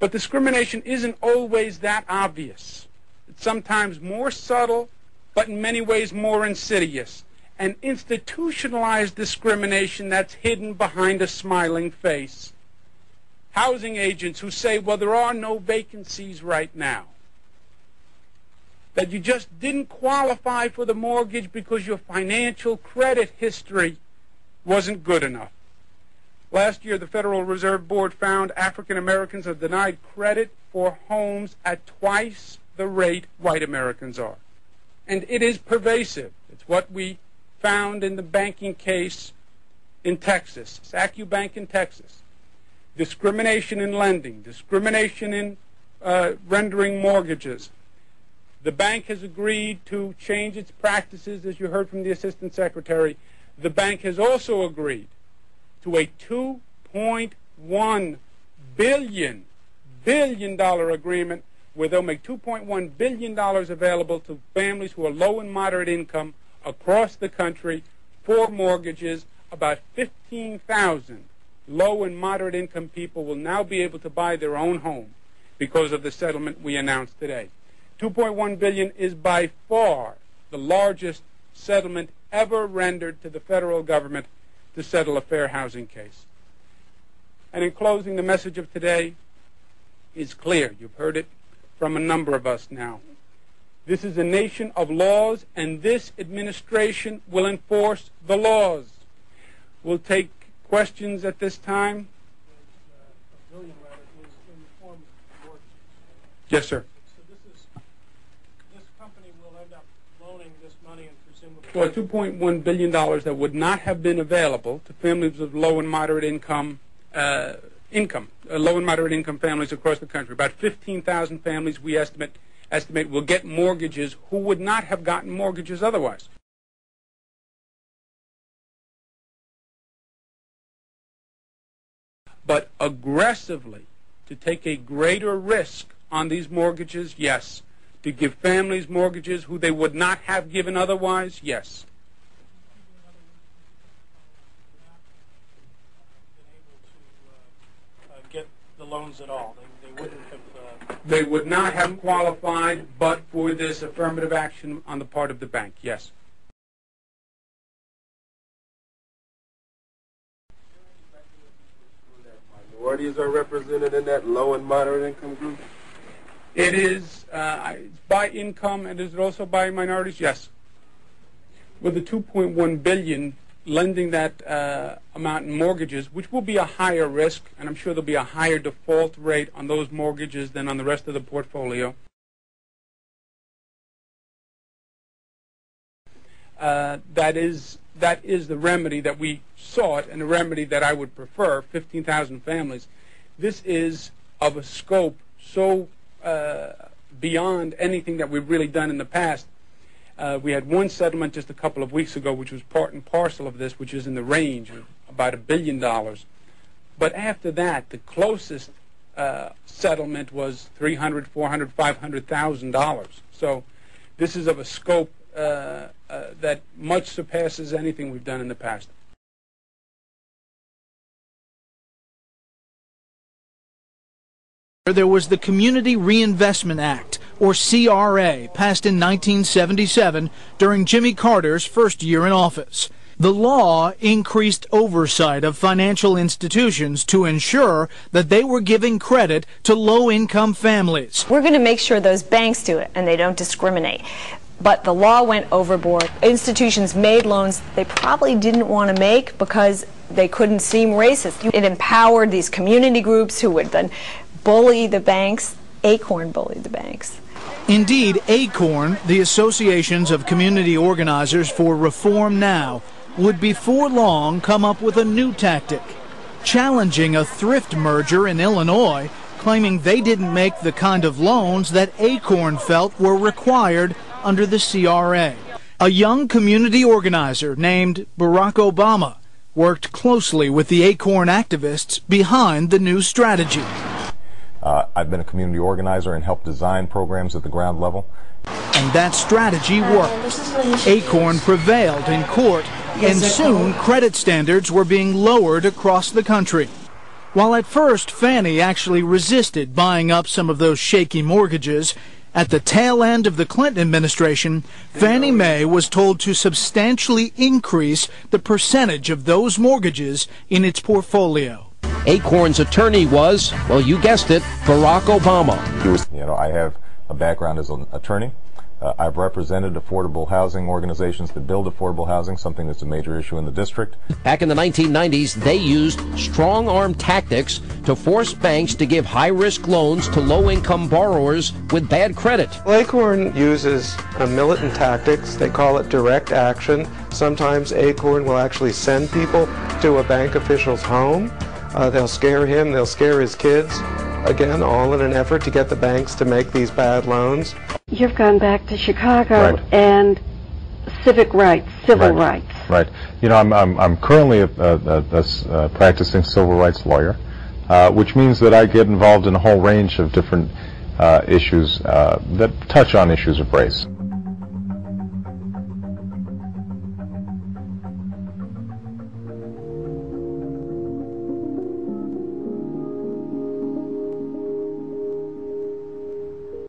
But discrimination isn't always that obvious. It's sometimes more subtle, but in many ways more insidious. And institutionalized discrimination that's hidden behind a smiling face. Housing agents who say, well, there are no vacancies right now. That you just didn't qualify for the mortgage because your financial credit history wasn't good enough. Last year, the Federal Reserve Board found African Americans are denied credit for homes at twice the rate white Americans are. And it is pervasive. It's what we found in the banking case in Texas, SacuBank in Texas. Discrimination in lending, discrimination in rendering mortgages. The bank has agreed to change its practices, as you heard from the Assistant Secretary. The bank has also agreed to a $2.1 billion agreement where they'll make $2.1 billion available to families who are low and moderate income across the country for mortgages. About 15,000 low and moderate income people will now be able to buy their own home because of the settlement we announced today. $2.1 billion is by far the largest settlement ever rendered to the federal government to settle a fair housing case. And in closing, the message of today is clear. You've heard it from a number of us now. This is a nation of laws, and this administration will enforce the laws. We'll take questions at this time. Yes, sir. Well, $2.1 billion that would not have been available to families of low and moderate income, low and moderate income families across the country. About 15,000 families we estimate will get mortgages who would not have gotten mortgages otherwise. But aggressively to take a greater risk on these mortgages, yes. To give families mortgages who they would not have given otherwise? Yes. Get the loans at all. They wouldn't have. They would not have qualified, but for this affirmative action on the part of the bank. Yes. Minorities are represented in that low and moderate income group? It is by income, and is it also by minorities? Yes. With the $2.1 billion, lending that amount in mortgages, which will be a higher risk, and I'm sure there'll be a higher default rate on those mortgages than on the rest of the portfolio. That is the remedy that we sought, and the remedy that I would prefer. 15,000 families. This is of a scope so beyond anything that we've really done in the past. We had one settlement just a couple of weeks ago, which was part and parcel of this, which is in the range of about $1 billion. But after that, the closest settlement was $300,000, $400,000, $500,000. So this is of a scope that much surpasses anything we've done in the past. There was the Community Reinvestment Act, or CRA, passed in 1977 during Jimmy Carter's first year in office. The law increased oversight of financial institutions to ensure that they were giving credit to low-income families. We're going to make sure those banks do it and they don't discriminate. But the law went overboard. Institutions made loans they probably didn't want to make because they couldn't seem racist. It empowered these community groups who would then bully the banks. Acorn bullied the banks. Indeed, ACORN, the Associations of Community Organizers for Reform Now, would before long come up with a new tactic, challenging a thrift merger in Illinois, claiming they didn't make the kind of loans that ACORN felt were required under the CRA. A young community organizer named Barack Obama worked closely with the ACORN activists behind the new strategy. I've been a community organizer and helped design programs at the ground level. And that strategy worked. ACORN prevailed in court, and soon credit standards were being lowered across the country. While at first Fannie actually resisted buying up some of those shaky mortgages, at the tail end of the Clinton administration, Fannie Mae was told to substantially increase the percentage of those mortgages in its portfolio. Acorn's attorney was, well, you guessed it, Barack Obama. I have a background as an attorney. I've represented affordable housing organizations that build affordable housing, something that's a major issue in the district. Back in the 1990s, they used strong-arm tactics to force banks to give high-risk loans to low-income borrowers with bad credit. Acorn uses militant tactics. They call it direct action. Sometimes Acorn will actually send people to a bank official's home. They'll scare him, they'll scare his kids. Again, all in an effort to get the banks to make these bad loans. You've gone back to Chicago and civic rights, civil rights. Right. I'm currently a practicing civil rights lawyer, which means that I get involved in a whole range of different issues that touch on issues of race.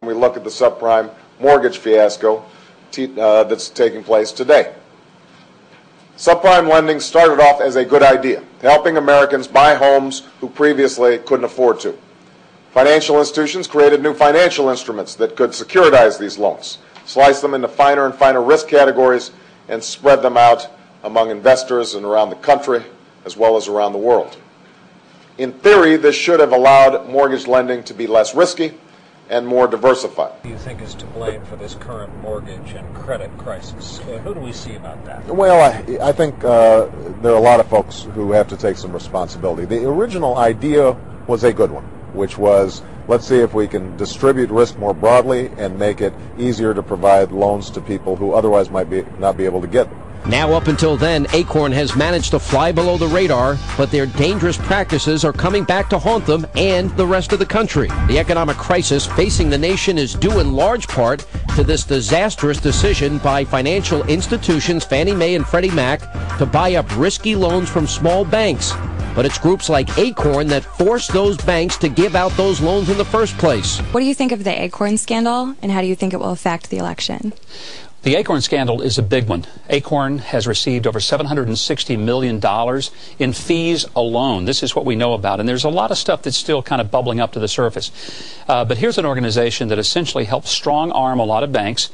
We look at the subprime mortgage fiasco that's taking place today. Subprime lending started off as a good idea, helping Americans buy homes who previously couldn't afford to. Financial institutions created new financial instruments that could securitize these loans, slice them into finer and finer risk categories, and spread them out among investors and around the country as well as around the world. In theory, this should have allowed mortgage lending to be less risky and more diversified. Who do you think is to blame for this current mortgage and credit crisis? Who do we see about that? Well, I think there are a lot of folks who have to take some responsibility. The original idea was a good one, which was, let's see if we can distribute risk more broadly and make it easier to provide loans to people who otherwise might not be able to get them. Now, up until then, Acorn has managed to fly below the radar, but their dangerous practices are coming back to haunt them and the rest of the country. The economic crisis facing the nation is due in large part to this disastrous decision by financial institutions Fannie Mae and Freddie Mac to buy up risky loans from small banks. But it's groups like Acorn that force those banks to give out those loans in the first place. What do you think of the Acorn scandal, and how do you think it will affect the election? The Acorn scandal is a big one. Acorn has received over $760 million in fees alone. This is what we know about, and there's a lot of stuff that's still kind of bubbling up to the surface. But here's an organization that essentially helped strong-arm a lot of banks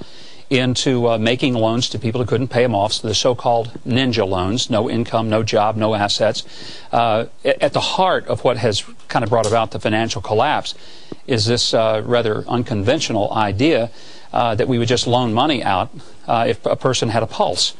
into making loans to people who couldn't pay them off, so the so-called ninja loans, no income, no job, no assets. At the heart of what has kind of brought about the financial collapse is this rather unconventional idea that we would just loan money out if a person had a pulse.